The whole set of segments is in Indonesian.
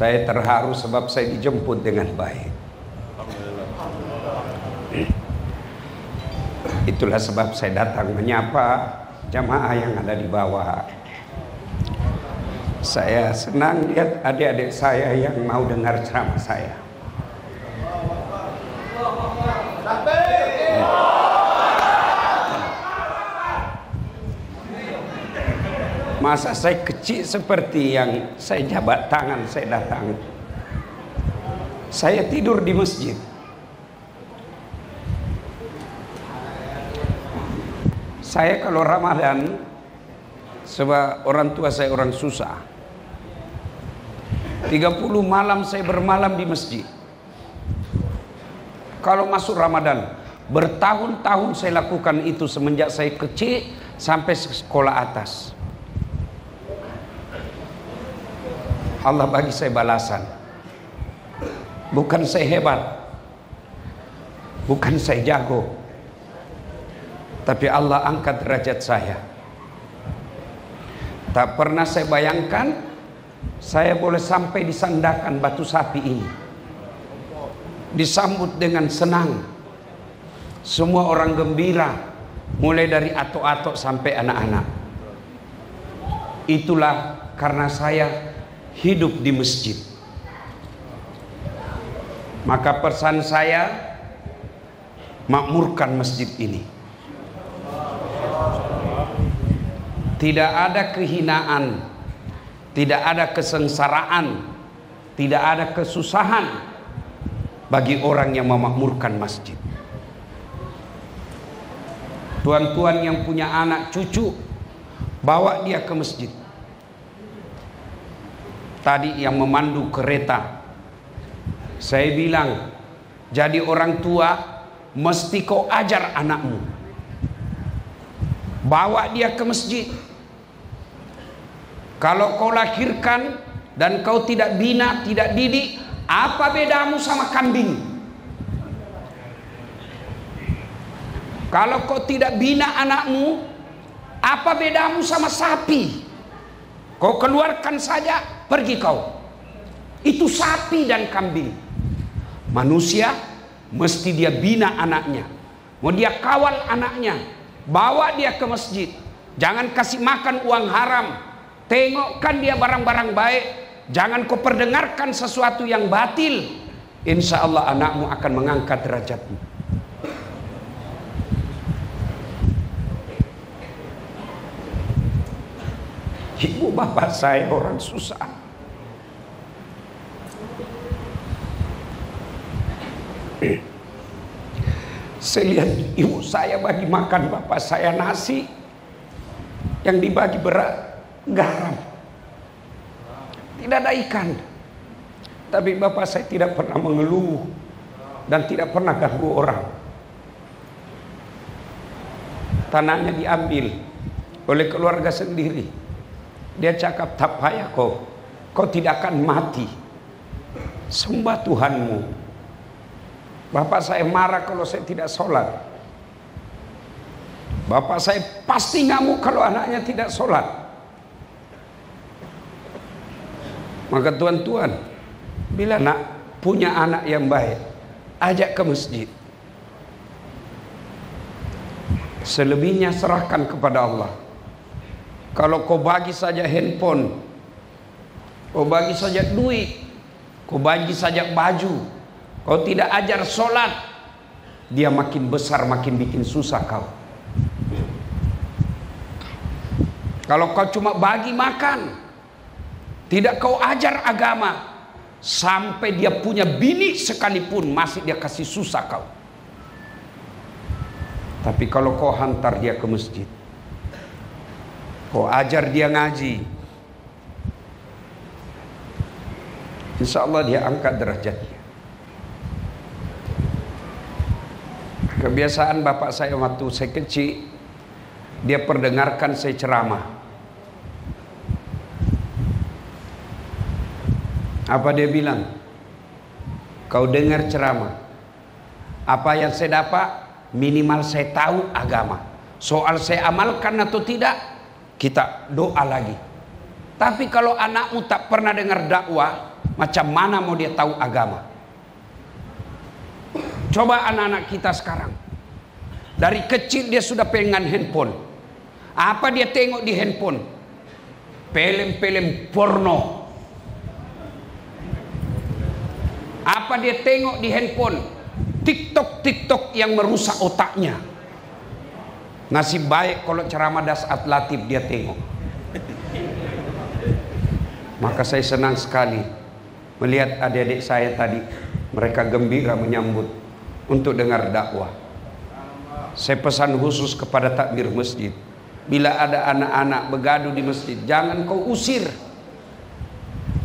Saya terharu sebab saya dijemput dengan baik. Itulah sebab saya datang menyapa jamaah yang ada di bawah. Saya senang lihat adik-adik saya yang mau dengar ceramah saya. Masa saya kecil seperti yang saya jabat tangan saya datang. Saya tidur di masjid. Saya kalau Ramadan, sebab orang tua saya orang susah, 30 malam saya bermalam di masjid. Kalau masuk Ramadan, bertahun-tahun saya lakukan itu semenjak saya kecil sampai sekolah atas. Allah bagi saya balasan. Bukan saya hebat, bukan saya jago, tapi Allah angkat derajat saya. Tak pernah saya bayangkan saya boleh sampai disandarkan batu sapi ini, disambut dengan senang. Semua orang gembira, mulai dari atok-atok sampai anak-anak. Itulah karena saya hidup di masjid. Maka pesan saya, makmurkan masjid ini. Tidak ada kehinaan, tidak ada kesengsaraan, tidak ada kesusahan bagi orang yang memakmurkan masjid. Tuan-tuan yang punya anak cucu, bawa dia ke masjid. Tadi yang memandu kereta, saya bilang, jadi orang tua mesti kau ajar anakmu, bawa dia ke masjid. Kalau kau lahirkan dan kau tidak bina, tidak didik, apa bedamu sama kambing? Kalau kau tidak bina anakmu, apa bedamu sama sapi? Kau keluarkan saja, pergi kau. Itu sapi dan kambing. Manusia mesti dia bina anaknya, mau dia kawal anaknya, bawa dia ke masjid. Jangan kasih makan uang haram, tengokkan dia barang-barang baik. Jangan kau perdengarkan sesuatu yang batil. Insya Allah anakmu akan mengangkat derajatmu. Ibu bapak saya orang susah. Saya lihat ibu saya bagi makan bapak saya nasi, yang dibagi berat garam, tidak ada ikan. Tapi bapak saya tidak pernah mengeluh dan tidak pernah ganggu orang. Tanahnya diambil oleh keluarga sendiri. Dia cakap, tak payah kau tidak akan mati, sembah Tuhanmu. Bapak saya marah kalau saya tidak sholat. Bapak saya pasti ngamuk kalau anaknya tidak sholat. Maka tuan-tuan, bila nak punya anak yang baik, ajak ke masjid. Selebihnya serahkan kepada Allah. Kalau kau bagi saja handphone, kau bagi saja duit, kau bagi saja baju, kau tidak ajar sholat, dia makin besar makin bikin susah kau. Kalau kau cuma bagi makan, tidak kau ajar agama, sampai dia punya bini sekalipun masih dia kasih susah kau. Tapi kalau kau hantar dia ke masjid, kau ajar dia ngaji, insya Allah dia angkat derajatnya. Kebiasaan bapak saya waktu saya kecil, dia perdengarkan saya ceramah. Apa dia bilang? Kau dengar ceramah, apa yang saya dapat? Minimal saya tahu agama. Soal saya amalkan atau tidak, kita doa lagi. Tapi kalau anakmu tak pernah dengar dakwah, macam mana mau dia tahu agama? Coba anak-anak kita sekarang, dari kecil dia sudah pegangan handphone. Apa dia tengok di handphone? Film-film porno. Apa dia tengok di handphone? TikTok yang merusak otaknya. Nasib baik kalau ceramah Dasat Latif dia tengok. Maka saya senang sekali melihat adik-adik saya tadi, mereka gembira menyambut untuk dengar dakwah. Saya pesan khusus kepada takmir masjid, bila ada anak-anak begaduh di masjid, jangan kau usir.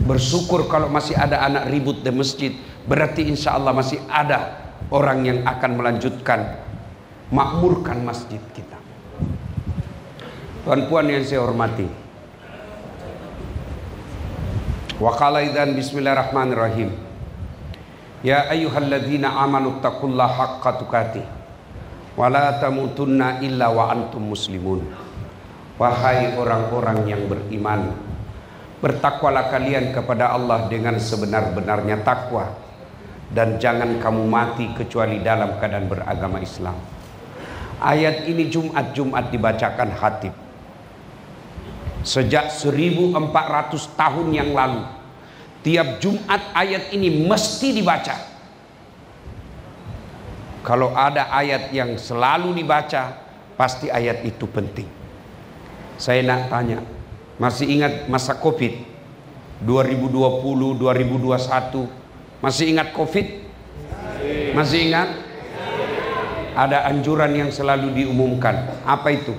Bersyukur kalau masih ada anak ribut di masjid, berarti insya Allah masih ada orang yang akan melanjutkan makmurkan masjid kita. Tuan-puan yang saya hormati, wa qala idzan bismillahirrahmanirrahim, ya ayyuhalladzina amanu taqullaha haqqa tuqatih wa la tamutunna illa wa antum muslimun. Wahai orang-orang yang beriman, bertakwalah kalian kepada Allah dengan sebenar-benarnya takwa, dan jangan kamu mati kecuali dalam keadaan beragama Islam. Ayat ini Jumat dibacakan khatib. Sejak 1400 tahun yang lalu, tiap Jumat ayat ini mesti dibaca. Kalau ada ayat yang selalu dibaca, pasti ayat itu penting. Saya nak tanya, masih ingat masa Covid 2020, 2021? Masih ingat Covid? Masih ingat? Ada anjuran yang selalu diumumkan. Apa itu?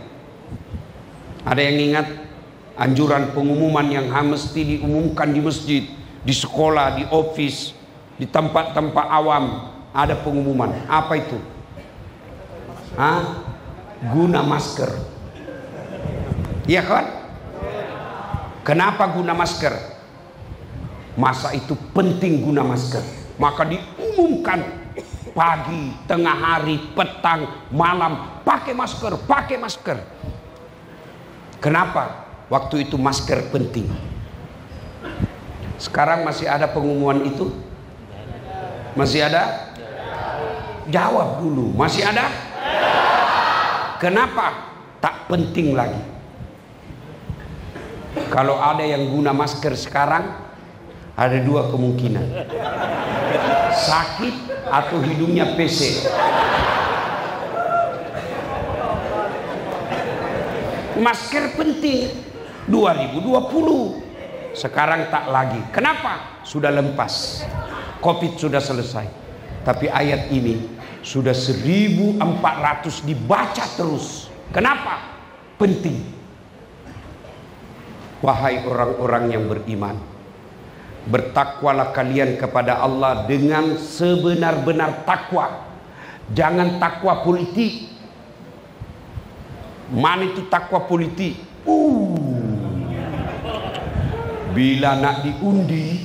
Ada yang ingat? Anjuran pengumuman yang mesti diumumkan di masjid, di sekolah, di office, di tempat-tempat awam. Ada pengumuman. Apa itu? Guna masker. Iya kan? Kenapa guna masker? Masa itu penting guna masker, maka diumumkan pagi, tengah hari, petang, malam, pakai masker, pakai masker. Kenapa? Waktu itu masker penting. Sekarang masih ada pengumuman itu? Masih ada? Jawab dulu, masih ada? Kenapa? Tak penting lagi. Kalau ada yang guna masker sekarang, ada dua kemungkinan, sakit atau hidungnya pesek. Masker penting 2020, sekarang tak lagi. Kenapa? Sudah lempas, Covid sudah selesai. Tapi ayat ini sudah 1400 dibaca terus. Kenapa? Penting. Wahai orang-orang yang beriman, bertakwalah kalian kepada Allah dengan sebenar-benar takwa. Jangan takwa politik. Mana itu takwa politik? Bila nak diundi,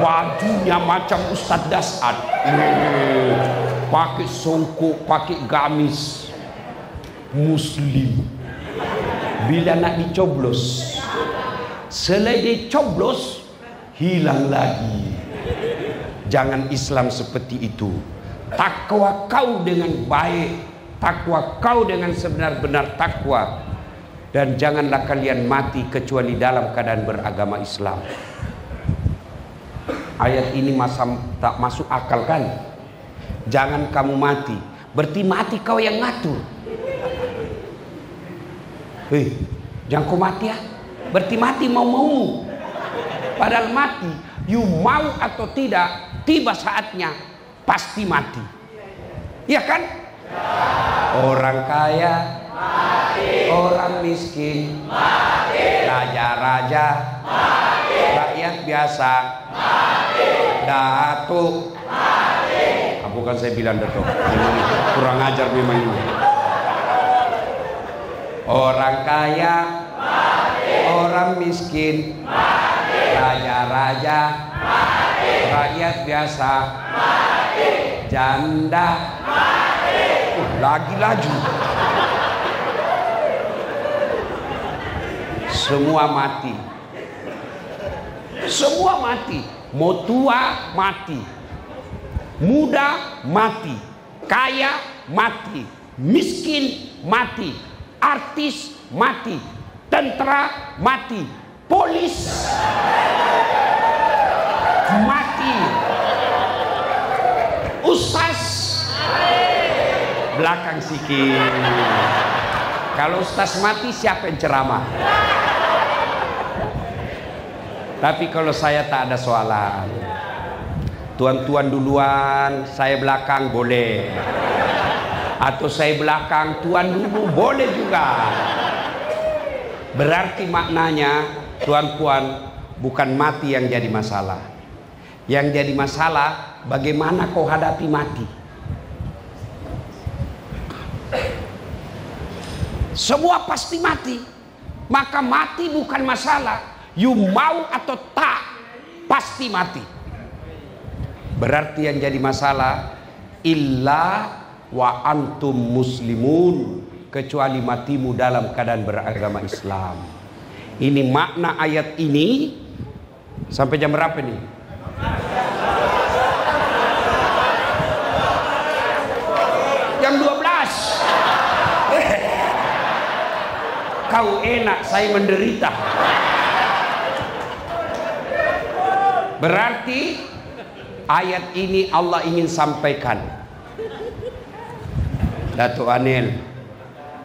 bajunya macam Ustadz Dasat, pakai songkok, pakai gamis, Muslim. Bila nak dicoblos, selesai dicoblos, hilang lagi. Jangan Islam seperti itu. Takwa kau dengan baik, takwa kau dengan sebenar-benar takwa, dan janganlah kalian mati kecuali dalam keadaan beragama Islam. Ayat ini tak masuk akal kan? Jangan kamu mati, berarti mati kau yang ngatur. Jangan kau mati ya, berarti mati mau-mau. Padahal mati, you mau atau tidak, tiba saatnya pasti mati. Iya kan? Orang kaya mati, orang miskin mati, raja-raja mati, rakyat biasa mati, datuk mati. Bukan saya bilang datuk, kurang ajar memang ini. Orang kaya mati, orang miskin mati, raja-raja mati, rakyat biasa mati, janda mati. Lagi laju. Semua mati. Semua mati. Mau tua mati, muda mati, kaya mati, miskin mati, artis mati, tentara mati, polis mati, ustaz belakang sikit. Kalau ustaz mati, siapa yang ceramah? Tapi kalau saya tak ada soalan. Tuan-tuan duluan, saya belakang boleh. Atau saya belakang, tuan dulu boleh juga. Berarti maknanya, tuan-tuan, bukan mati yang jadi masalah. Yang jadi masalah, bagaimana kau hadapi mati. Semua pasti mati. Maka mati bukan masalah. You mau atau tak, pasti mati. Berarti yang jadi masalah, illa wa antum muslimun, kecuali matimu dalam keadaan beragama Islam. Ini makna ayat ini. Sampai jam berapa nih? Jam 12. Kau enak, saya menderita. Berarti ayat ini Allah ingin sampaikan, Datuk Anil,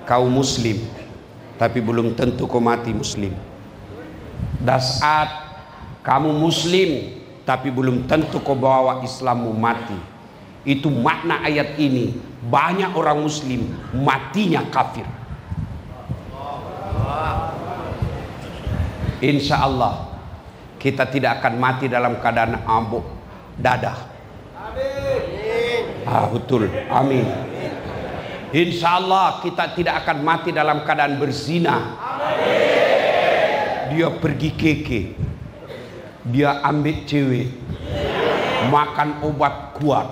kau muslim, tapi belum tentu kau mati muslim. Dasat, kamu muslim, tapi belum tentu kau bawa Islammu mati. Itu makna ayat ini. Banyak orang muslim matinya kafir. Insya Allah kita tidak akan mati dalam keadaan abuk dadah. Betul, amin. Insya Allah kita tidak akan mati dalam keadaan berzina. Dia pergi keke, dia ambil cewek, makan obat kuat,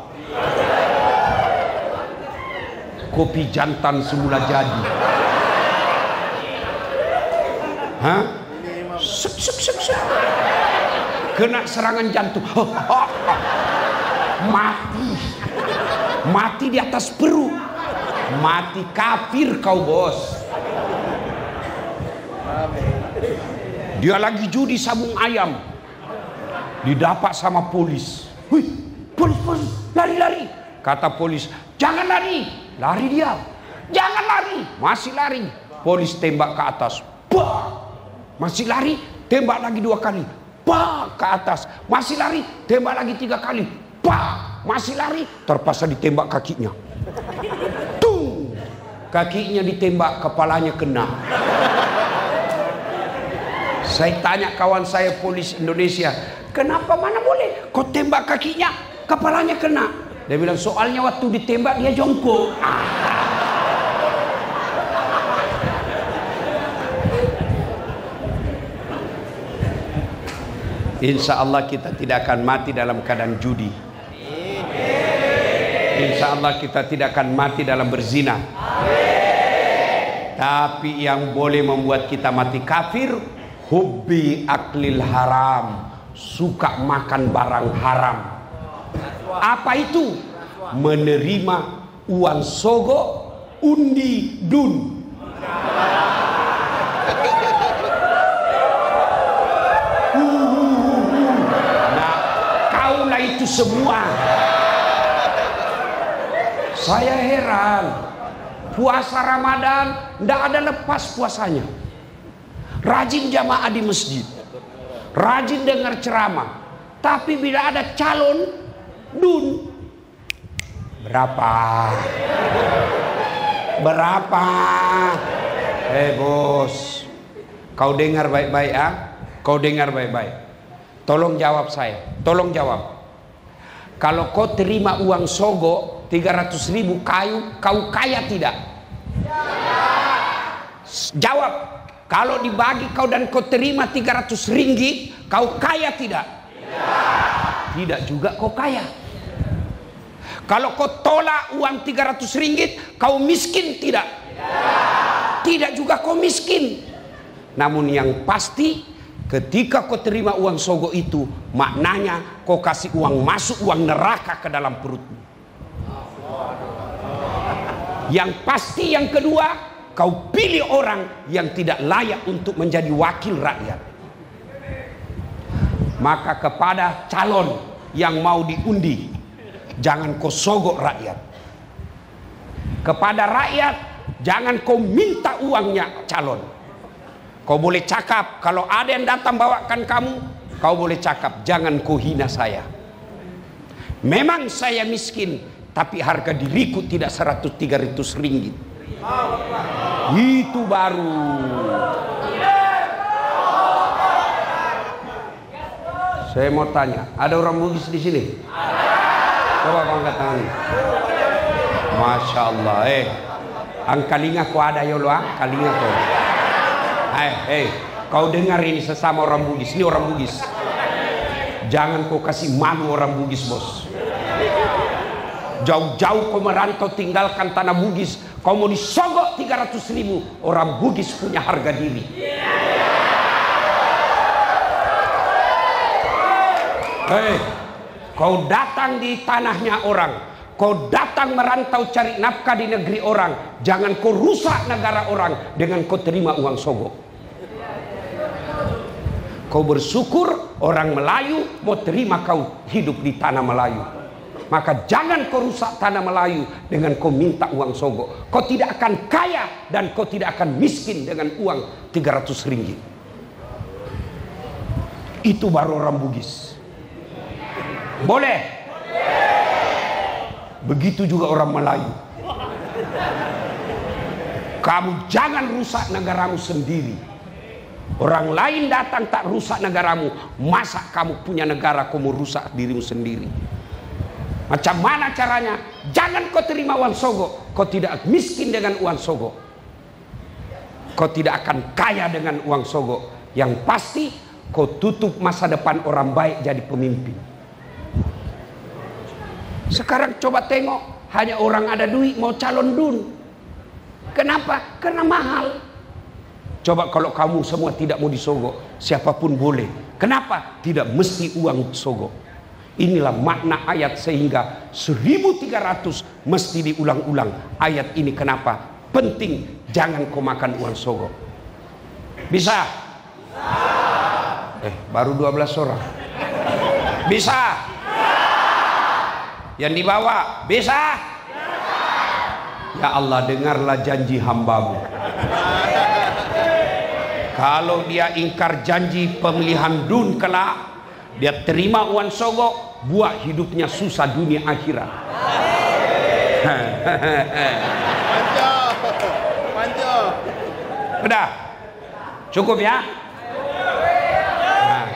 kopi jantan semula jadi. Suk, suk, suk, suk. Kena serangan jantung, mati di atas perut, mati kafir kau bos. Dia lagi judi sabung ayam, didapat sama polis. Wih, polis, lari. Kata polis, jangan lari. Lari dia, jangan lari. Masih lari. Polis tembak ke atas. Bah! Masih lari, tembak lagi 2 kali. Pak ke atas, masih lari, tembak lagi 3 kali. Pak, masih lari, terpaksa ditembak kakinya. Tung, kakinya ditembak, kepalanya kena. Saya tanya kawan saya polis Indonesia, kenapa mana boleh? Kau tembak kakinya, kepalanya kena. Dia bilang soalnya waktu ditembak dia jongkok. Insya Allah kita tidak akan mati dalam keadaan judi. Insya Allah kita tidak akan mati dalam berzina. Tapi yang boleh membuat kita mati kafir, hubbi aklil haram, suka makan barang haram. Apa itu? Menerima uang sogo, undi, dun. Itu semua. Saya heran, puasa Ramadan tidak ada lepas puasanya. Rajin jamaah di masjid, rajin dengar ceramah, tapi bila ada calon dun, berapa? Bos, kau dengar baik-baik ya, kau dengar baik-baik. Tolong jawab saya, tolong jawab. Kalau kau terima uang sogo 300.000 kau kaya tidak? Jawab. Kalau dibagi kau dan kau terima 300 ringgit, kau kaya tidak? Tidak juga kau kaya. Kalau kau tolak uang 300 ringgit, kau miskin tidak? Tidak juga kau miskin. Namun yang pasti ketika kau terima uang sogok itu, maknanya kau kasih uang masuk, uang neraka ke dalam perutmu. Yang pasti yang kedua, kau pilih orang yang tidak layak untuk menjadi wakil rakyat. Maka kepada calon yang mau diundi, jangan kau sogok rakyat. Kepada rakyat, jangan kau minta uangnya calon. Kau boleh cakap, kalau ada yang datang bawakan kamu, kau boleh cakap, jangan kau hina saya. Memang saya miskin, tapi harga diriku tidak 100-300 ringgit. Itu baru. Saya mau tanya, ada orang Bugis di sini? Coba angkat tangan. Masya Allah, angkalinga kau ada ya Allah, kalinga kau. Kau dengar ini sesama orang Bugis, ini orang Bugis. Jangan kau kasih malu orang Bugis, bos. Jauh-jauh kau merantau tinggalkan tanah Bugis, kau mau disogok 300.000. Orang Bugis punya harga diri. Kau datang di tanahnya orang, kau datang merantau cari nafkah di negeri orang, jangan kau rusak negara orang dengan kau terima uang sogok. Kau bersyukur orang Melayu mau terima kau hidup di tanah Melayu. Maka jangan kau rusak tanah Melayu dengan kau minta uang sogok. Kau tidak akan kaya dan kau tidak akan miskin dengan uang 300 ringgit. Itu baru orang Bugis. Boleh? Begitu juga orang Melayu. Kamu jangan rusak negaramu sendiri. Orang lain datang tak rusak negaramu. Masa kamu punya negara kamu rusak dirimu sendiri? Macam mana caranya? Jangan kau terima uang sogok. Kau tidak miskin dengan uang sogok. Kau tidak akan kaya dengan uang sogok. Yang pasti kau tutup masa depan orang baik jadi pemimpin. Sekarang coba tengok, hanya orang ada duit mau calon dun. Kenapa? Karena mahal. Coba kalau kamu semua tidak mau disogok, siapapun boleh. Kenapa? Tidak mesti uang sogok. Inilah makna ayat, sehingga 1300 mesti diulang-ulang ayat ini. Kenapa penting? Jangan kau makan uang sogok. Bisa? Baru 12 orang. Bisa? Yang dibawa bisa? Ya Allah, dengarlah janji hambamu. Kalau dia ingkar janji pemilihan dun kelak, dia terima uang sogok, buat hidupnya susah dunia akhirat. Udah cukup ya. Nah.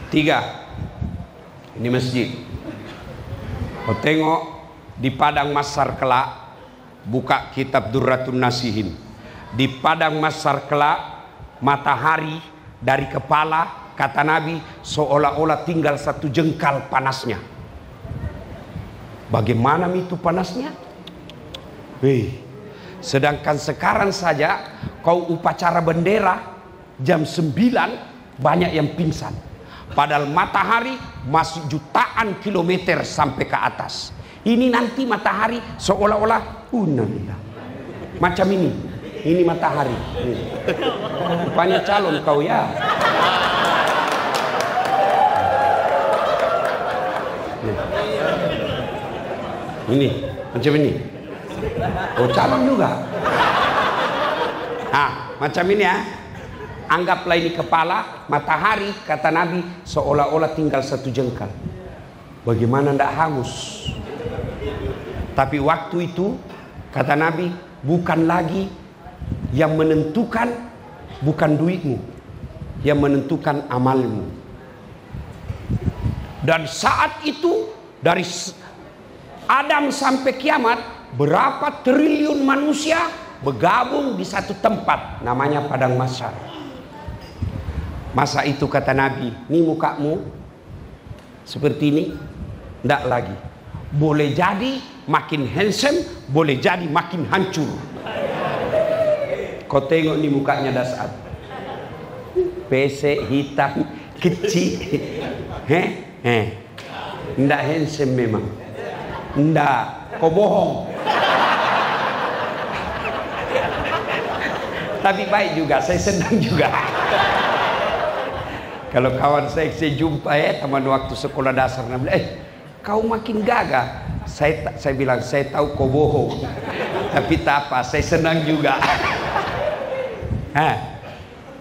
3. Ini masjid. Kau tengok di padang mahsyar kelak, buka kitab Durratun Nasihin. Di padang mahsyar kelak, matahari dari kepala, kata Nabi, seolah-olah tinggal 1 jengkal panasnya. Bagaimana itu panasnya? Sedangkan sekarang saja kau upacara bendera jam 9 banyak yang pingsan. Padahal matahari masih jutaan kilometer sampai ke atas. Ini nanti matahari seolah-olah macam ini. Ini matahari. Rupanya calon kau ya. Ini macam ini. Oh, calon juga. Macam ini ya. Anggaplah ini kepala, matahari, kata Nabi, seolah-olah tinggal 1 jengkal. Bagaimana tidak hangus? Tapi waktu itu, kata Nabi, bukan lagi yang menentukan, bukan duitmu, yang menentukan amalmu. Dan saat itu, dari Adam sampai kiamat, berapa triliun manusia bergabung di satu tempat, namanya padang mahsyar. Masa itu kata Nabi, ini mukamu seperti ini, tidak lagi. Boleh jadi makin handsome, boleh jadi makin hancur. Kau tengok nih mukanya dasar. Pesek, hitam, kecil. Nggak handsome memang. Nggak, kau bohong. Tapi baik juga, saya senang juga. Kalau kawan saya jumpa teman waktu sekolah dasar, kau makin gagah. Saya bilang, saya tahu kau bohong. Tapi tak apa, saya senang juga.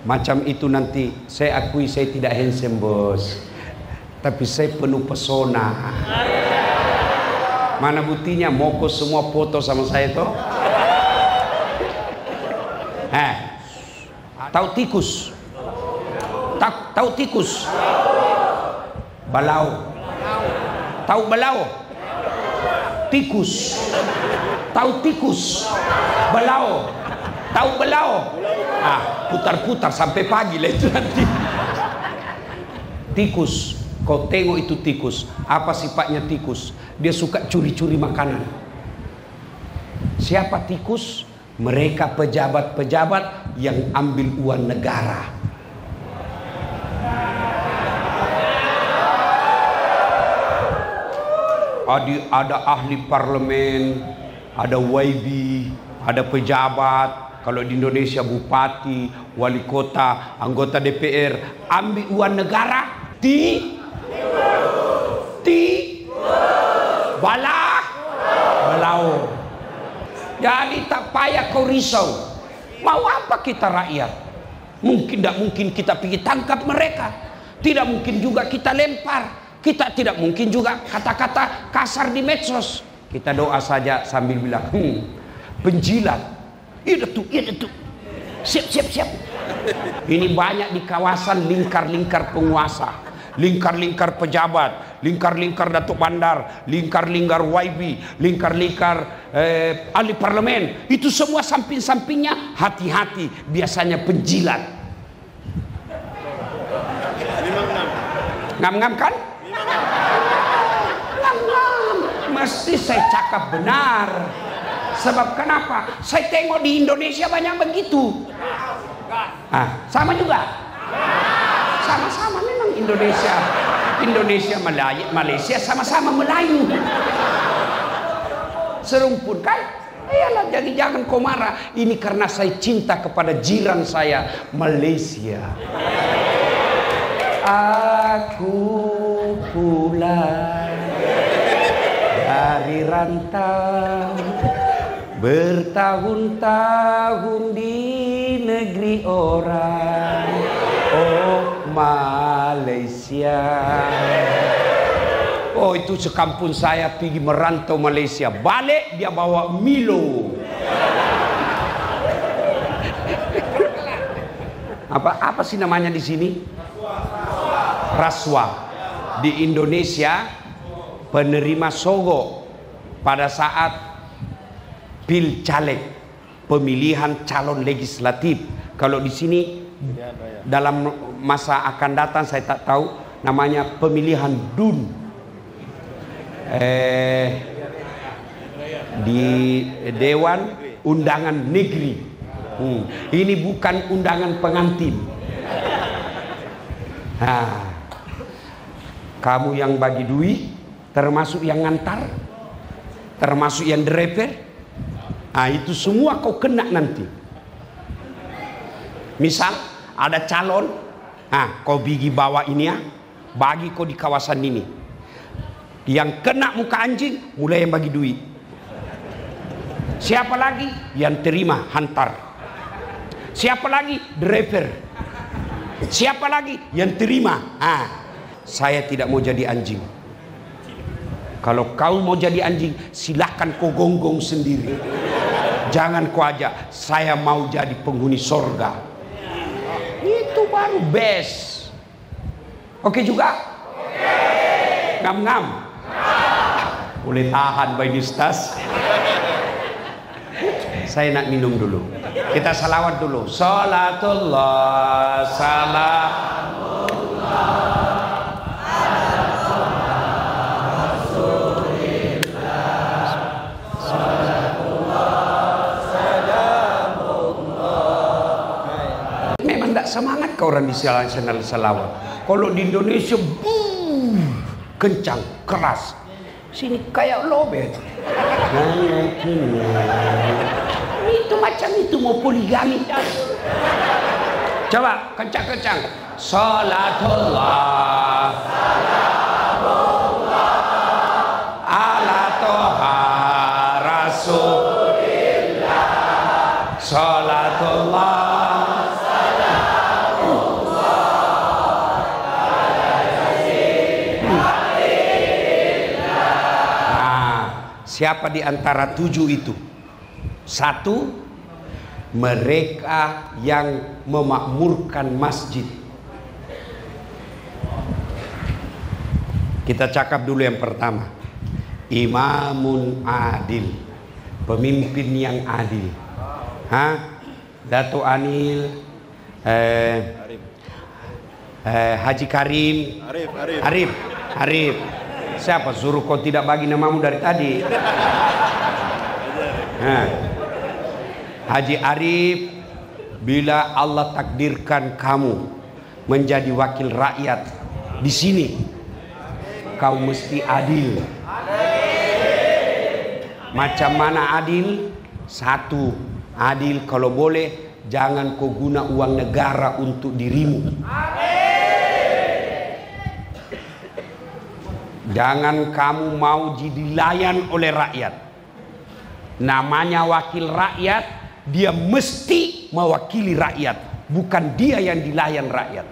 Macam itu nanti saya akui saya tidak handsome bos, tapi saya penuh pesona. Mana buktinya? Moko semua foto sama saya toh. Tahu tikus? Tahu tikus? Balau. Tahu balau? Tikus. Tahu tikus? Balau. Tahu balau? Putar-putar sampai pagi lah itu nanti. Tikus. Kau tengok itu tikus. Apa sifatnya tikus? Dia suka curi-curi makanan. Siapa tikus? Mereka pejabat-pejabat yang ambil uang negara. Ada ahli parlemen, ada YB, ada pejabat. Kalau di Indonesia bupati, wali kota, anggota DPR ambil uang negara. Balau. Jadi tak payah kau risau. Mau apa kita rakyat? Tidak mungkin kita pergi tangkap mereka. Tidak mungkin juga kita lempar. Kita tidak mungkin juga kata-kata kasar di medsos. Kita doa saja sambil bilang, penjilat. Iya tuh. Siap. Ini banyak di kawasan lingkar-lingkar penguasa. Lingkar-lingkar pejabat, lingkar-lingkar Datuk Bandar, lingkar-lingkar YB, lingkar-lingkar ahli parlemen. Itu semua samping-sampingnya hati-hati, biasanya penjilat. Ngam-ngam kan? Ngam-ngam. Mesti saya cakap benar. Sebab kenapa? Saya tengok di Indonesia banyak begitu. Sama juga. Sama-sama memang Indonesia Malaysia sama-sama Melayu. Serumpun kan? Iyalah, jadi jangan kau marah. Ini karena saya cinta kepada jiran saya Malaysia. Aku pulang dari rantau, bertahun-tahun di negeri orang. Oh Malaysia. Oh itu sekampung saya pergi merantau Malaysia. Balik dia bawa Milo. Apa sih namanya di sini? Raswa. Di Indonesia penerima sogok pada saat pil caleg, pemilihan calon legislatif. Kalau di sini dalam masa akan datang saya tak tahu namanya pemilihan DUN. Di Dewan Undangan Negeri. Ini bukan undangan pengantin. Kamu yang bagi duit, termasuk yang ngantar, termasuk yang driver. Itu semua kau kena nanti. Misal ada calon, kau pergi bawa ini bagi kau di kawasan ini. Yang kena muka anjing, mulai yang bagi duit. Siapa lagi? Yang terima hantar. Siapa lagi? Driver. Siapa lagi? Yang terima. Saya tidak mau jadi anjing. Kalau kau mau jadi anjing, silahkan kau gonggong sendiri. Jangan kau ajak. Saya mau jadi penghuni sorga. Itu baru best. Oke juga? Ngam-ngam. Boleh tahan Bay Nistas. Saya nak minum dulu. Kita salawat dulu. Salatullah salamullah. Salatullah salamullah. tidak semangat ke orang di selawat. Kalau di Indonesia kencang, keras. Sini kayak lobet. Itu macam itu mau poligami. Coba kencang-kencang. Salatullah ala toha rasulillah. Salatullah. Siapa di antara 7 itu? 1, mereka yang memakmurkan masjid. Kita cakap dulu yang pertama. Imamun adil, pemimpin yang adil. Dato' Anil, Haji Karim, Arif. Siapa suruh kau tidak bagi namamu dari tadi? Haji Arif, bila Allah takdirkan kamu menjadi wakil rakyat di sini, kau mesti adil. Macam mana adil? 1, adil kalau boleh jangan kau guna uang negara untuk dirimu. Jangan kamu mau dilayan oleh rakyat. Namanya wakil rakyat, dia mesti mewakili rakyat, bukan dia yang dilayan rakyat.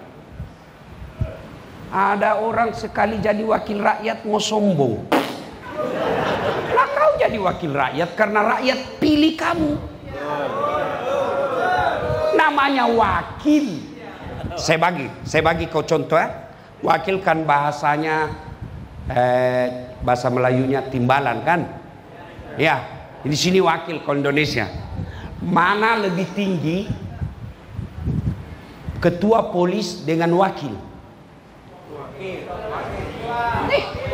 Ada orang sekali jadi wakil rakyat mau sombong. Lah kau jadi wakil rakyat karena rakyat pilih kamu. Namanya wakil. Saya bagi kau contoh ya. Wakil kan bahasanya bahasa Melayunya timbalan kan? Ya, di sini wakil kalau Indonesia. Mana lebih tinggi ketua polis dengan wakil?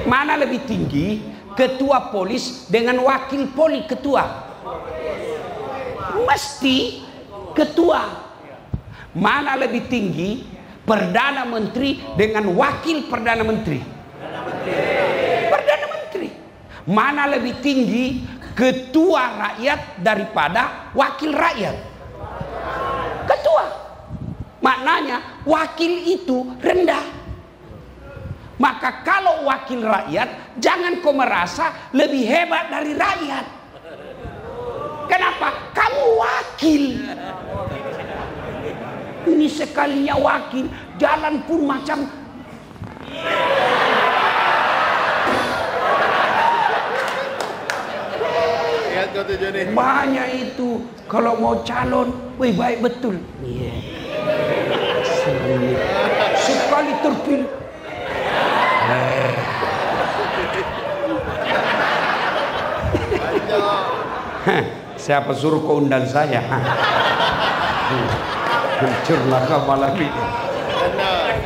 Mana lebih tinggi ketua polis dengan wakil poli ketua? Mesti ketua. Mana lebih tinggi perdana menteri dengan wakil perdana menteri? Perdana Menteri. Mana lebih tinggi ketua rakyat daripada wakil rakyat? Ketua. Maknanya wakil itu rendah. Maka kalau wakil rakyat, jangan kau merasa lebih hebat dari rakyat. Kenapa? Kamu wakil. Ini sekalinya wakil, jalan pun macam banyak itu. Kalau mau calon, wih baik betul. Sekali terpilih. Siapa suruh kau undang saya? Hancurlah kau malam ini.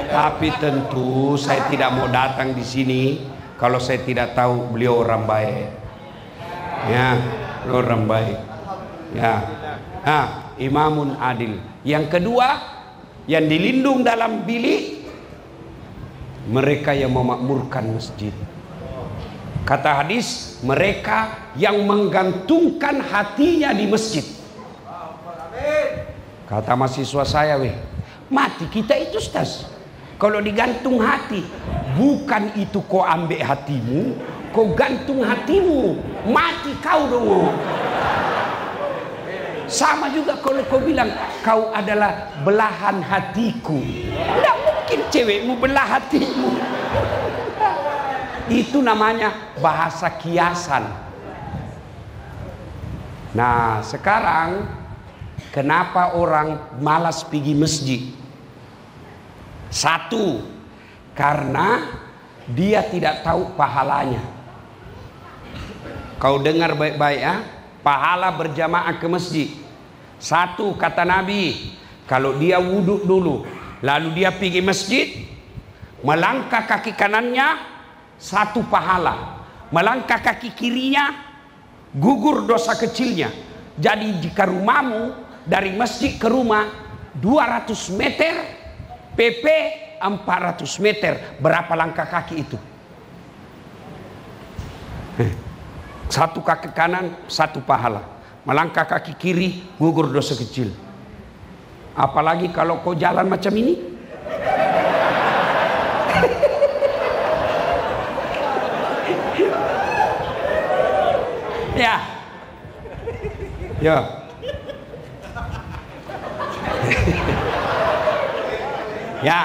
Tapi tentu saya tidak mau datang di sini kalau saya tidak tahu beliau orang baik. Ya, orang baik. Ya. Imamun adil. Yang kedua, yang dilindung dalam bilik, mereka yang memakmurkan masjid. Kata hadis, mereka yang menggantungkan hatinya di masjid. Kata mahasiswa saya, mati kita itu Ustaz. Kalau digantung hati, bukan itu kau ambil hatimu, kau gantung hatimu, mati kau dong. Sama juga kalau kau bilang kau adalah belahan hatiku, tidak mungkin cewekmu belah hatimu. Itu namanya bahasa kiasan. Nah sekarang kenapa orang malas pergi masjid? 1, karena dia tidak tahu pahalanya. Kau dengar baik-baik ya, pahala berjamaah ke masjid. 1 kata Nabi, kalau dia wudhu dulu, lalu dia pergi masjid, melangkah kaki kanannya 1 pahala, melangkah kaki kirinya gugur dosa kecilnya. Jadi jika rumahmu dari masjid ke rumah 200 meter, PP 400 meter. Berapa langkah kaki itu? Satu kaki kanan, satu pahala. Melangkah kaki kiri, gugur dosa kecil. Apalagi kalau kau jalan macam ini. Ya. Ya. Ya.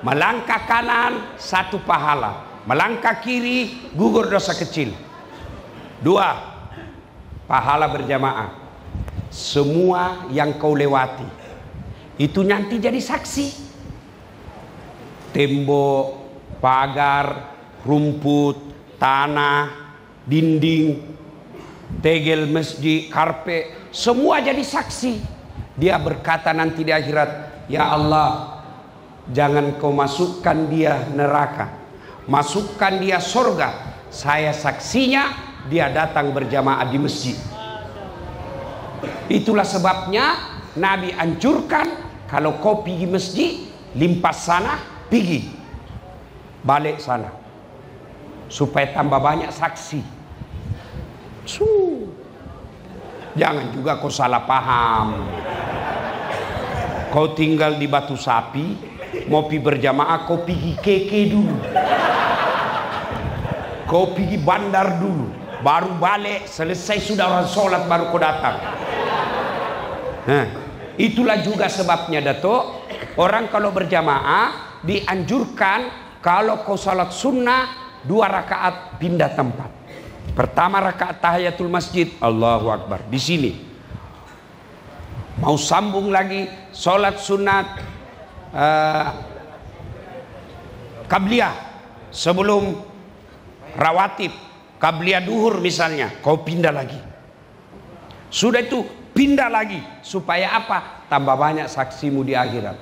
Melangkah kanan satu pahala, melangkah kiri gugur dosa kecil. 2. Pahala berjamaah. Semua yang kau lewati itu nanti jadi saksi. Tembok, pagar, rumput, tanah, dinding, tegel masjid, karpet, semua jadi saksi. Dia berkata nanti di akhirat, ya Allah, jangan kau masukkan dia neraka, masukkan dia surga. Saya saksinya dia datang berjamaah di masjid. Itulah sebabnya Nabi anjurkan, kalau kau pergi masjid, limpas sana, pergi balik sana, supaya tambah banyak saksi. Jangan juga kau salah paham. Kau tinggal di Batu Sapi, mau pergi berjamaah, kau pergi KK dulu, kau pergi bandar dulu, baru balik. Selesai sudah orang sholat baru kau datang. Itulah juga sebabnya Dato', orang kalau berjamaah dianjurkan kalau kau salat sunnah 2 rakaat pindah tempat. Pertama rakaat tahiyatul masjid, Allahu Akbar, di sini. Mau sambung lagi salat sunat qabliyah sebelum rawatib, qabliyah duhur misalnya, kau pindah lagi. Sudah itu pindah lagi, supaya apa? Tambah banyak saksimu di akhirat.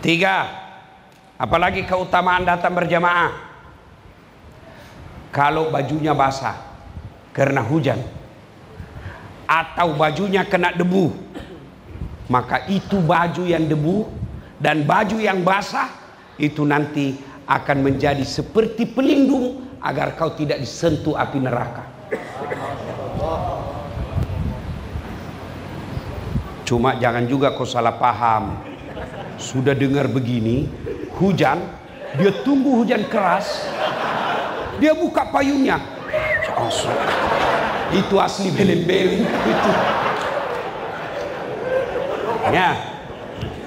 3. Apalagi keutamaan datang berjamaah. Kalau bajunya basah karena hujan, atau bajunya kena debu, maka itu baju yang debu dan baju yang basah itu nanti akan menjadi seperti pelindung agar kau tidak disentuh api neraka. Cuma jangan juga kau salah paham. Sudah dengar begini, hujan, dia tunggu hujan keras, dia buka payungnya. Itu asli beleng-beleng itu. Ya.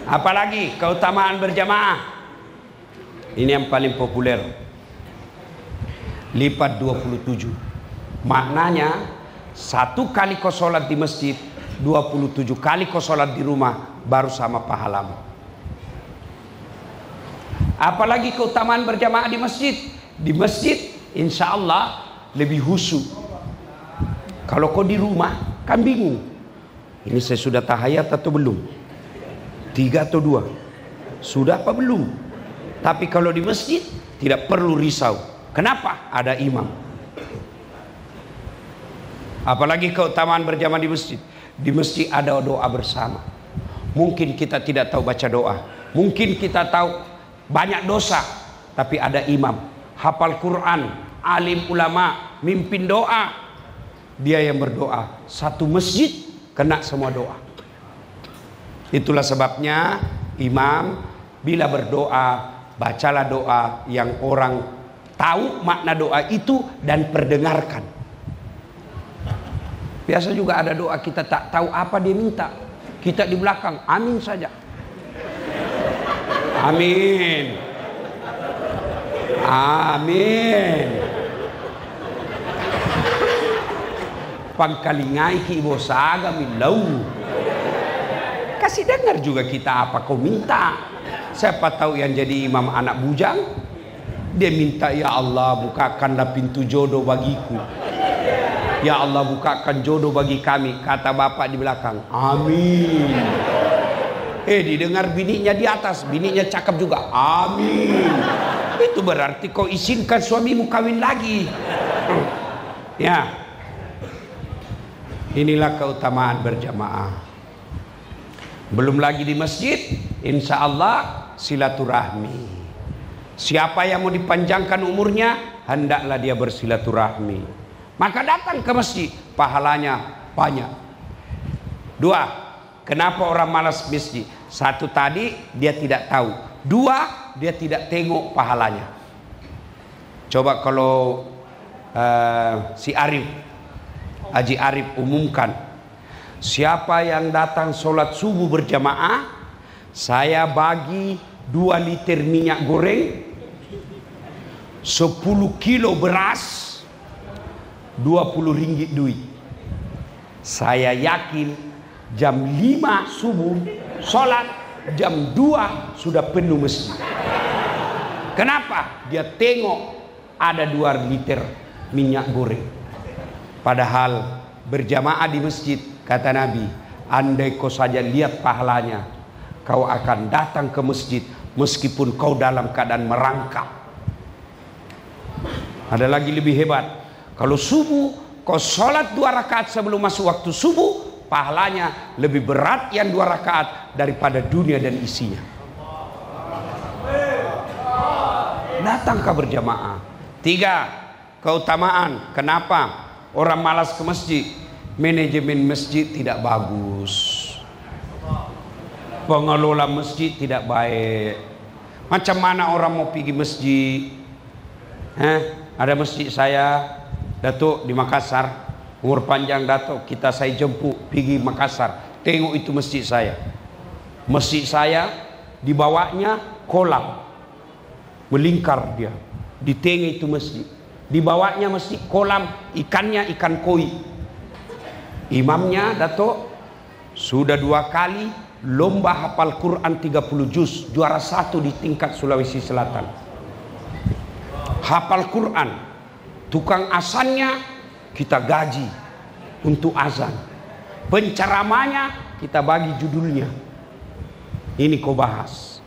Apalagi keutamaan berjamaah. Ini yang paling populer. Lipat 27. Maknanya 1 kali kau sholat di masjid, 27 kali kau sholat di rumah baru sama pahalamu. Apalagi keutamaan berjamaah di masjid. Di masjid insya Allah lebih khusyuk. Kalau kau di rumah kan bingung, ini saya sudah tahayat atau belum, 3 atau 2, sudah apa belum. Tapi kalau di masjid tidak perlu risau. Kenapa? Ada imam. Apalagi keutamaan berjamaah di masjid. Di masjid ada doa bersama. Mungkin kita tidak tahu baca doa, mungkin kita tahu banyak dosa, tapi ada imam hafal Quran, alim ulama, mimpin doa, dia yang berdoa. Satu masjid kena semua doa. Itulah sebabnya imam bila berdoa, bacalah doa yang orang tahu makna doa itu dan perdengarkan. Biasa juga ada doa kita tak tahu apa dia minta, kita di belakang amin saja. Amin, amin. Pangkalingai ki bosaga milau. Kasih dengar juga kita apa kau minta. Siapa tahu yang jadi imam anak bujang, dia minta, ya Allah bukakanlah pintu jodoh bagiku, ya Allah bukakan jodoh bagi kami. Kata bapak di belakang, amin. Didengar bininya di atas, bininya cakap juga, amin. Itu berarti kau izinkan suamimu kawin lagi. Ya. Inilah keutamaan berjamaah. Belum lagi di masjid, insya Allah silaturahmi. Siapa yang mau dipanjangkan umurnya, hendaklah dia bersilaturahmi. Maka datang ke masjid, pahalanya banyak. Dua, kenapa orang malas masjid? Satu tadi dia tidak tahu. Dua, dia tidak tengok pahalanya. Coba kalau si Arif, Haji Arif umumkan, siapa yang datang sholat subuh berjamaah, saya bagi 2 liter minyak goreng, 10 kilo beras, 20 ringgit duit. Saya yakin jam 5 subuh sholat, jam 2 sudah penuh masjid. Kenapa? Dia tengok ada 2 liter minyak goreng. Padahal berjamaah di masjid, kata Nabi, andai kau saja lihat pahalanya, kau akan datang ke masjid meskipun kau dalam keadaan merangkak. Ada lagi lebih hebat. Kalau subuh kau sholat 2 rakaat sebelum masuk waktu subuh, pahalanya lebih berat yang 2 rakaat daripada dunia dan isinya. Datang ke berjamaah. 3, keutamaan. Kenapa orang malas ke masjid? Manajemen masjid tidak bagus, pengelola masjid tidak baik. Macam mana orang mau pergi masjid? Ada masjid saya, Datuk, di Makassar, umur panjang Datuk, saya jemput pergi Makassar, tengok itu masjid saya. Masjid saya dibawanya kolam, melingkar dia, di tengah itu masjid. Dibawanya masjid kolam, ikannya ikan koi. Imamnya Datuk sudah 2 kali lomba hafal Quran 30 juz, juara 1 di tingkat Sulawesi Selatan. Hafal Quran, tukang azannya kita gaji untuk azan, penceramahnya kita bagi judulnya, ini kau bahas.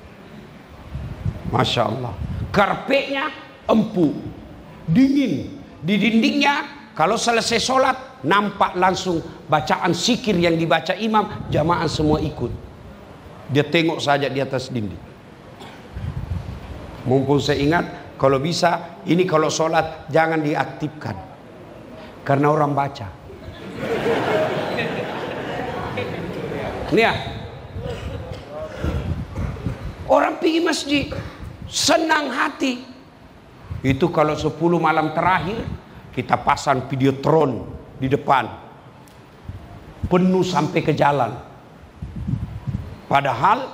Masya Allah. Karpetnya empuk, dingin. Di dindingnya kalau selesai sholat nampak langsung bacaan zikir yang dibaca imam, jamaah semua ikut. Dia tengok saja di atas dinding. Mumpung saya ingat, kalau bisa ini kalau sholat jangan diaktifkan karena orang baca. Nih ya, orang pergi masjid senang hati. Itu kalau 10 malam terakhir kita pasang videotron di depan, penuh sampai ke jalan. Padahal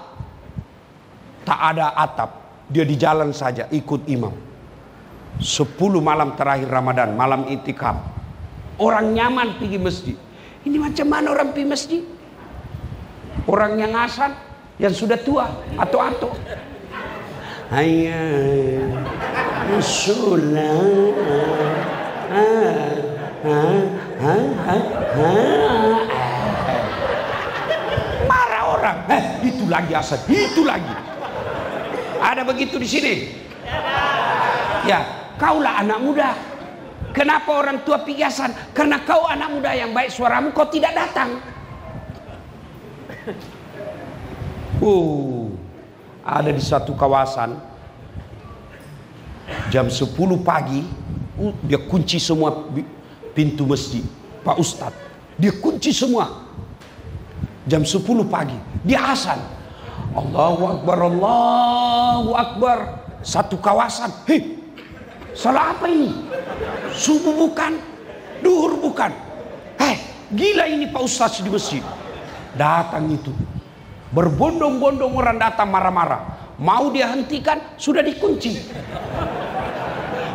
tak ada atap, dia di jalan saja ikut imam. 10 malam terakhir Ramadan, malam itikaf, orang nyaman pergi masjid. Ini macam mana orang pergi masjid? Orang yang azan, yang sudah tua atau hayya sholat, marah orang. Itu lagi azan, itu lagi. Ada begitu di sini? Ya, kaulah anak muda. Kenapa orang tua pergi azan? Karena kau anak muda yang baik suaramu, kau tidak datang. Ada di satu kawasan jam 10 pagi dia kunci semua pintu masjid, Pak Ustadz. Dia kunci semua. Jam 10 pagi dia azan, Allahu Akbar, Allahu Akbar. Satu kawasan, salah apa ini? Subuh bukan, duhur bukan. Gila ini Pak Ustadz di masjid. Datang itu, berbondong-bondong orang datang marah-marah. Mau dia hentikan, sudah dikunci.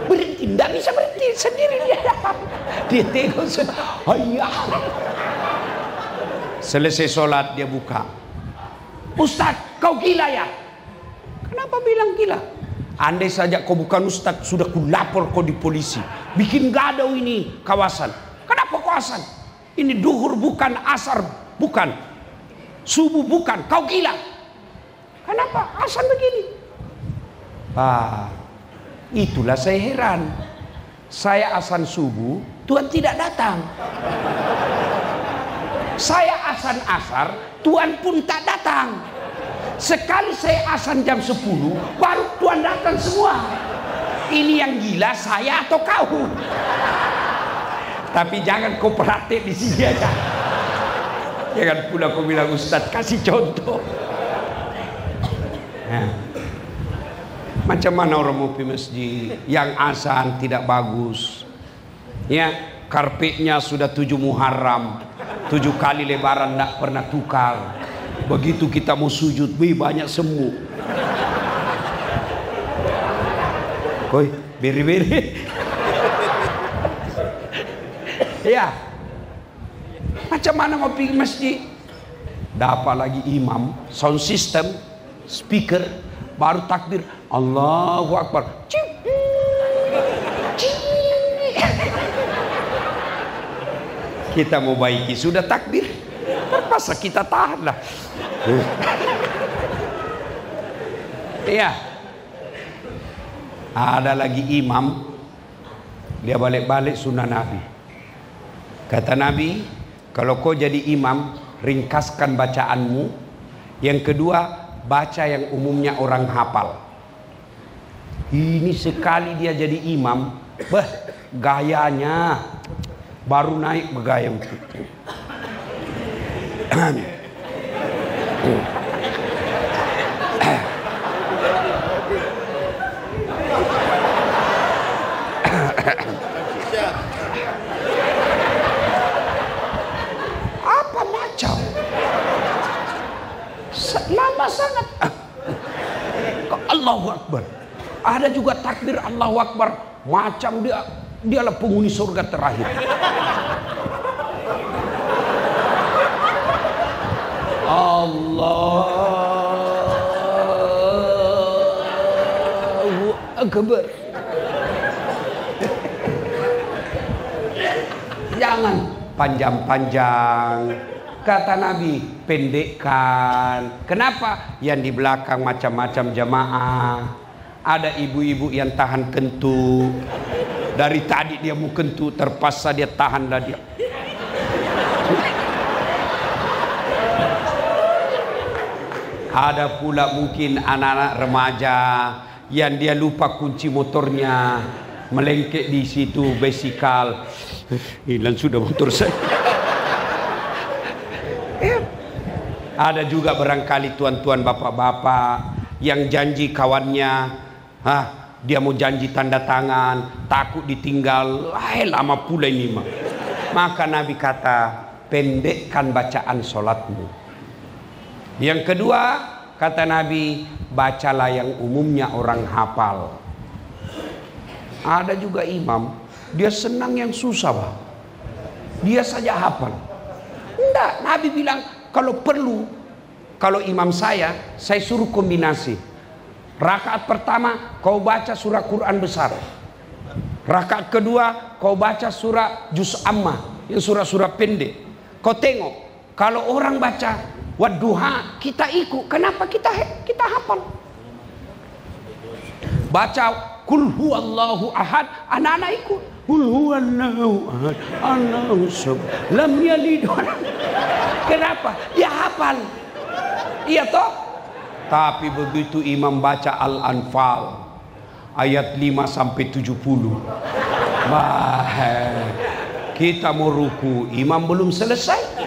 Berhenti, tidak bisa berhenti sendiri dia datang. Dia tengok sudah, selesai sholat dia buka. Ustadz, kau gila ya? Kenapa bilang gila? Andai saja kau bukan Ustadz, sudah ku lapor kau di polisi. Bikin gaduh ini kawasan. Kenapa kau azan? Ini duhur bukan, asar bukan, subuh bukan. Kau gila. Kenapa azan begini? Itulah saya heran. Saya azan subuh, Tuhan tidak datang. Saya azan asar, Tuan pun tak datang. Sekali saya azan jam 10, baru Tuan datang semua. Ini yang gila saya atau kau? Tapi jangan kau praktek di sini aja. Jangan pula kau bilang Ustaz kasih contoh. Nah, macam mana orang mau pergi masjid yang azan tidak bagus, ya, karpetnya sudah 7 Muharram, 7 kali lebaran tidak pernah tukar. Begitu kita mau sujud, banyak semut. Oi, beri-beri. Ya, macam mana mau pergi masjid? Dapat lagi imam, sound system, speaker, baru takbir, Allahu Akbar. Kita mau baiki, sudah takbir, terpaksa kita tahan lah. Iya. Ada lagi imam, dia balik-balik sunnah Nabi. Kata Nabi, kalau kau jadi imam, ringkaskan bacaanmu. Yang kedua, baca yang umumnya orang hafal. Ini sekali dia jadi imam, gayanya baru naik bergaya itu. Apa macam? Lama sangat. Allahu Akbar. Ada juga takbir Allahu Akbar, macam dialah penghuni surga terakhir. Allahu Akbar. Jangan panjang-panjang. Kata Nabi, pendekkan. Kenapa? Yang di belakang macam-macam jamaah. Ada ibu-ibu yang tahan kentut. Dari tadi dia mau kentut, terpaksa dia tahanlah dia. Ada pula mungkin anak-anak remaja yang dia lupa kunci motornya, melengket di situ basikal. Hilang sudah motor saya. Ada juga barangkali tuan-tuan bapak-bapak yang janji kawannya, dia mau janji tanda tangan, takut ditinggal, lama pula ini mah. Maka Nabi kata, pendekkan bacaan sholatmu. Yang kedua, kata Nabi, bacalah yang umumnya orang hafal. Ada juga imam, dia senang yang susah, Bang. Dia saja hafal. Enggak, Nabi bilang, kalau perlu, kalau imam saya suruh kombinasi. Rakaat pertama kau baca surah Quran besar. Rakaat kedua kau baca surah Juz Ammah, yang surah-surah pendek. Kau tengok, kalau orang baca Wadduha, kita ikut. Kenapa kita hafal? Baca Qul huwallahu ahad, anak-anak ikut. Qul huwallahu ahad, Allahu samad, lam yalid. Kenapa? Dia hafal. Iya toh? Tapi begitu imam baca Al-Anfal ayat 5 sampai 70. Kita mau ruku, imam belum selesai.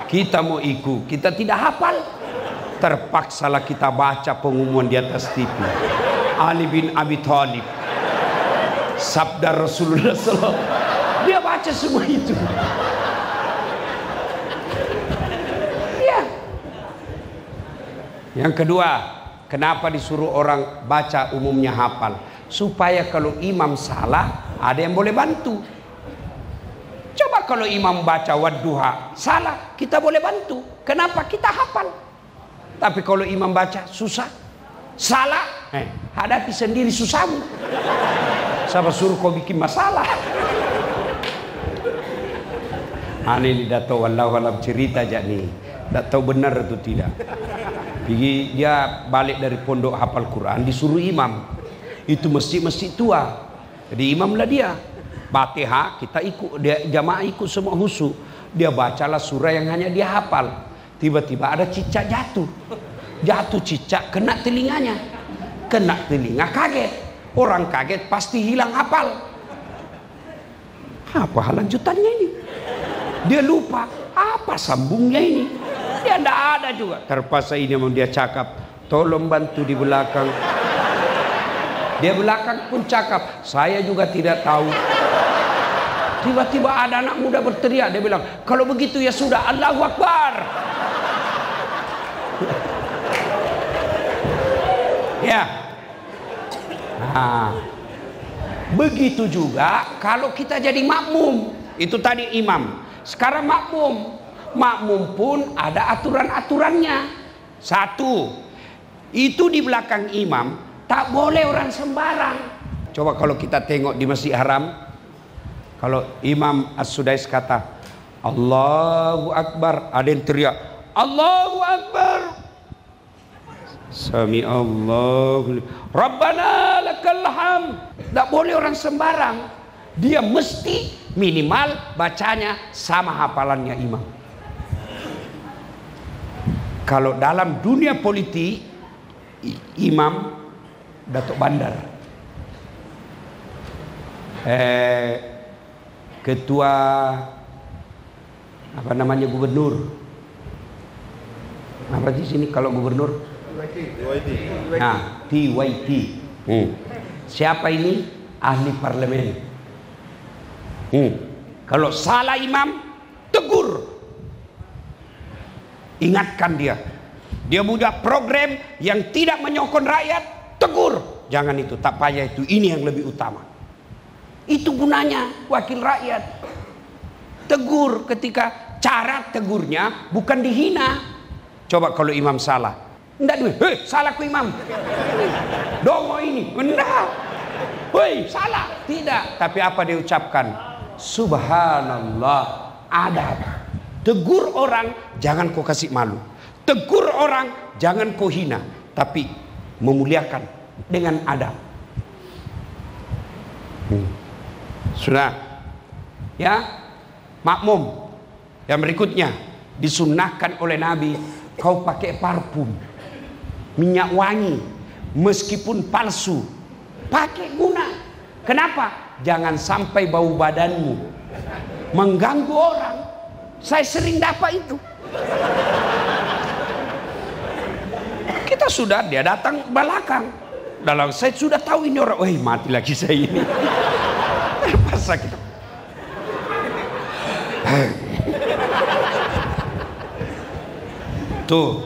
Kita mau ikut, kita tidak hafal. Terpaksalah kita baca pengumuman di atas TV. Ali bin Abi Thalib, sabda Rasulullah SAW. Dia baca semua itu. Yang kedua, kenapa disuruh orang baca umumnya hafal? Supaya kalau imam salah, ada yang boleh bantu. Coba kalau imam baca Wadduha salah, kita boleh bantu. Kenapa? Kita hafal. Tapi kalau imam baca susah, salah, hadapi sendiri susahmu. Siapa suruh kau bikin masalah? Ini tidak tahu, wallahu alam, cerita aja nih. Tidak tahu benar atau tidak. Dia balik dari pondok hafal Quran, disuruh imam. Itu masjid-masjid tua. Jadi imamlah dia. Fatihah kita ikut, dia jamaah ikut semua husu. Dia bacalah surah yang hanya dia hafal. Tiba-tiba ada cicak jatuh. Jatuh cicak kena telinganya. Kena telinga kaget. Orang kaget pasti hilang hafal. Apa lanjutannya ini? Dia lupa. Apa sambungnya ini? Dia tidak ada juga. Terpaksa ini mau dia cakap. Tolong bantu di belakang. Dia belakang pun cakap. Saya juga tidak tahu. Tiba-tiba ada anak muda berteriak. Dia bilang, kalau begitu ya sudah, Allahu Akbar. Ya. Nah, begitu juga kalau kita jadi makmum. Itu tadi imam. Sekarang makmum. Makmum pun ada aturan-aturannya. Satu, itu di belakang imam tak boleh orang sembarang. Coba kalau kita tengok di Masjid Haram, kalau Imam As-Sudais kata Allahu Akbar, ada yang teriak Allahu Akbar. Sami Allahu Rabbana lakal hamd. Tak boleh orang sembarang. Dia mesti minimal bacanya sama hafalannya imam. Kalau dalam dunia politik, imam Datuk Bandar, ketua apa namanya gubernur, apa di sini kalau gubernur? Nah, TYT. Siapa ini? Ahli parlemen. Kalau salah imam, tegur. Ingatkan dia. Dia buat program yang tidak menyokong rakyat, tegur. Jangan itu, tak payah itu. Ini yang lebih utama. Itu gunanya wakil rakyat. Tegur ketika cara tegurnya bukan dihina. Coba kalau imam salah, enggak duit, hei salah ku imam, dongo ini, enggak, hei salah, tidak. Tapi apa dia ucapkan? Subhanallah, adab. Tegur orang jangan kau kasih malu. Tegur orang jangan kau hina, tapi memuliakan dengan adab. Sudah ya, makmum yang berikutnya disunnahkan oleh Nabi, kau pakai parfum, minyak wangi, meskipun palsu, pakai guna. Kenapa? Jangan sampai bau badanmu mengganggu orang. Saya sering dapat itu. Kita sudah, dia datang belakang, dalam saya sudah tahu ini orang, wah mati lagi saya ini. Terpaksa kita. Tuh.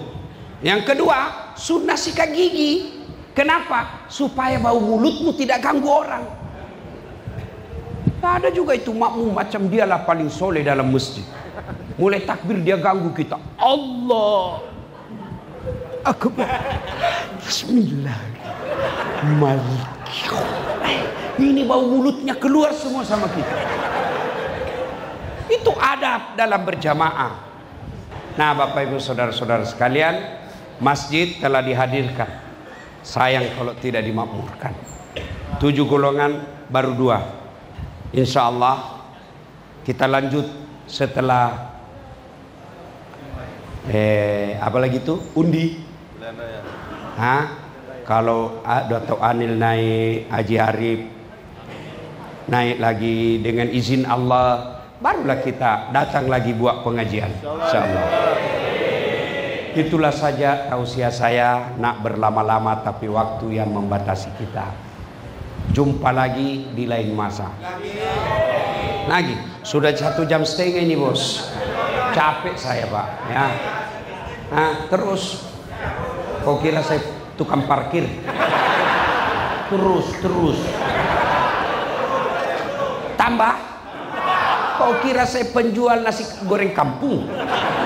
Yang kedua, sunnah sikat gigi. Kenapa? Supaya bau mulutmu tidak ganggu orang. Nah, ada juga itu makmum macam dialah paling soleh dalam masjid. Mulai takbir dia ganggu kita. Allah Akbar. Bismillah. Malik. Ini bau mulutnya keluar semua sama kita. Itu adab dalam berjamaah. Nah, Bapak Ibu saudara-saudara sekalian, masjid telah dihadirkan. Sayang kalau tidak dimakmurkan. 7 golongan baru 2. Insya Allah kita lanjut setelah apa lagi itu? Undi. Kalau Dato' Anil naik, Haji Arif naik lagi dengan izin Allah, barulah kita datang lagi buat pengajian. Insyaallah. Itulah saja tausiah saya, nak berlama-lama tapi waktu yang membatasi kita. Jumpa lagi di lain masa. Lagi sudah 1,5 jam ini bos. Capek saya Pak ya. Nah, terus kau kira saya tukang parkir? Terus tambah. Kau kira saya penjual nasi goreng kampung?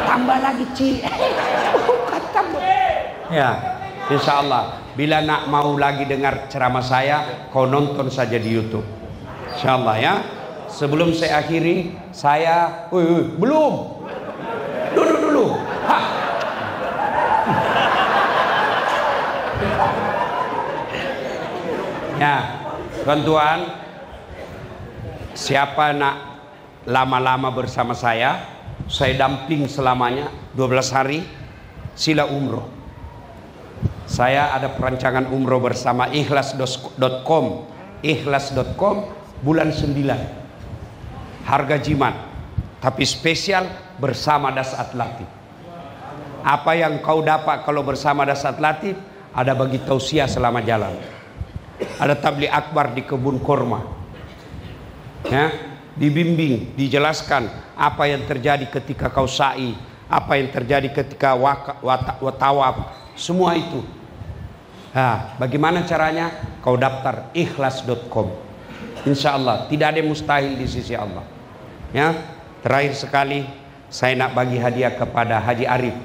Tambah lagi ya, insya Allah. Bila nak mau lagi dengar ceramah saya, kau nonton saja di YouTube. Insya Allah ya. Sebelum saya akhiri, saya belum. Dulu. Ya, tuan-tuan, siapa nak lama-lama bersama saya, saya damping selamanya 12 hari, sila umroh. Saya ada perancangan umroh bersama ikhlas.com. Ikhlas.com bulan 9. Harga jimat, tapi spesial bersama Dasat Latif. Apa yang kau dapat kalau bersama Dasat Latif, ada bagi tausiah selama jalan. Ada tabligh akbar di kebun kurma. Ya, dibimbing, dijelaskan apa yang terjadi ketika kau sa'i, apa yang terjadi ketika tawaf, semua itu. Nah, bagaimana caranya? Kau daftar ikhlas.com. Insya Allah tidak ada yang mustahil di sisi Allah. Ya, terakhir sekali saya nak bagi hadiah kepada Haji Arif.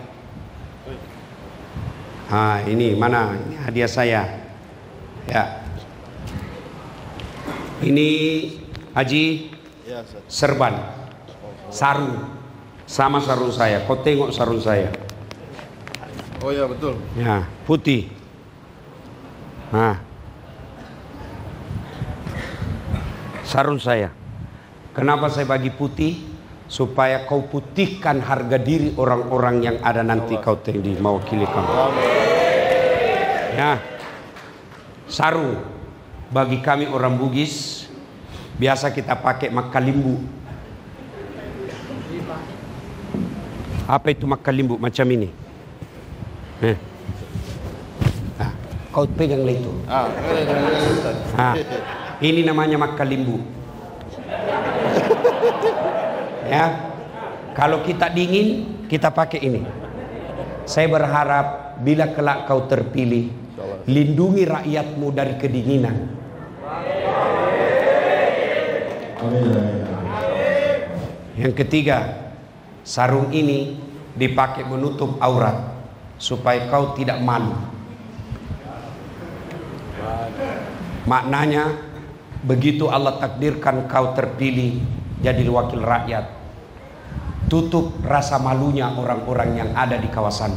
Nah, ini mana? Ini hadiah saya. Ya, ini Haji Serban, sarung, sama sarung saya. Kau tengok sarung saya. Oh ya betul. Ya, putih. Nah, sarung saya. Kenapa saya bagi putih? Supaya kau putihkan harga diri orang-orang yang ada nanti kau di mewakili kamu. Ya, sarung bagi kami orang Bugis biasa kita pakai makalimbu. Apa itu makalimbu? Macam ini. Nah, kau pegang itu. Nah, ini namanya makalimbu. Ya, kalau kita dingin kita pakai ini. Saya berharap bila kelak kau terpilih, lindungi rakyatmu dari kedinginan. Yang ketiga, sarung ini dipakai menutup aurat supaya kau tidak malu. Maknanya begitu Allah takdirkan kau terpilih jadi wakil rakyat, tutup rasa malunya orang-orang yang ada di kawasan.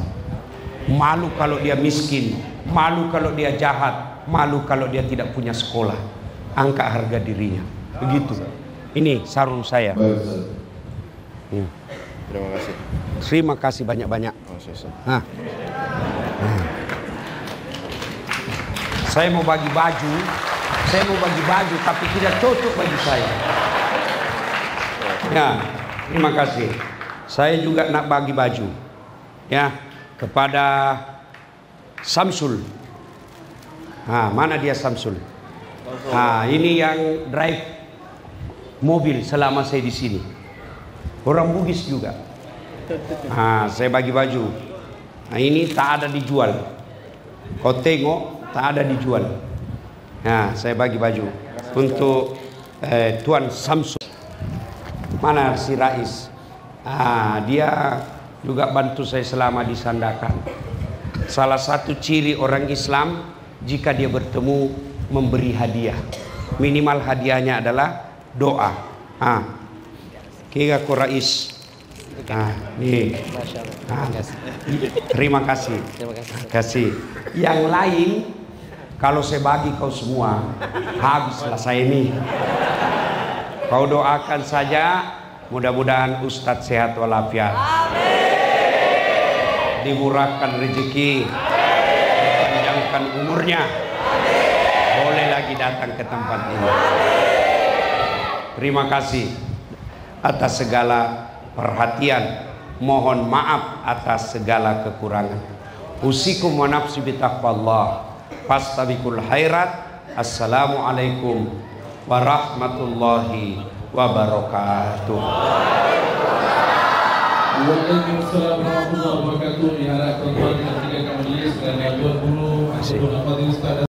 Malu kalau dia miskin, malu kalau dia jahat, malu kalau dia tidak punya sekolah. Angkat harga dirinya. Begitu. Ini sarung saya. Terima kasih. Terima kasih banyak-banyak. Nah. Saya mau bagi baju. Tapi tidak cocok bagi saya. Ya, terima kasih. Saya juga nak bagi baju. Ya, kepada Samsul. Nah, mana dia Samsul? Nah, ini yang drive mobil selama saya di sini. Orang Bugis juga. Nah, saya bagi baju. Nah, ini tak ada dijual. Kau tengok, tak ada dijual. Nah, saya bagi baju untuk Tuan Samsul. Mana si Rais? Dia juga bantu saya selama di Sandakan. Salah satu ciri orang Islam, jika dia bertemu memberi hadiah, minimal hadiahnya adalah doa. Kira ko Rais. Nih. Terima kasih. Kasih. Yang lain kalau saya bagi kau semua, habislah saya ini. Kau doakan saja, mudah-mudahan Ustadz sehat walafiat. Dimurahkan rezeki, dipanjangkan umurnya. Boleh lagi datang ke tempat ini. Terima kasih atas segala perhatian. Mohon maaf atas segala kekurangan. Usikum wa nafsi bitaqwallah. Fastabiqul khairat. Assalamualaikum warahmatullahi wabarakatuh. Waalaikumsalam warahmatullahi wabarakatuh. Diharapkan ketika kami dan 20 untuk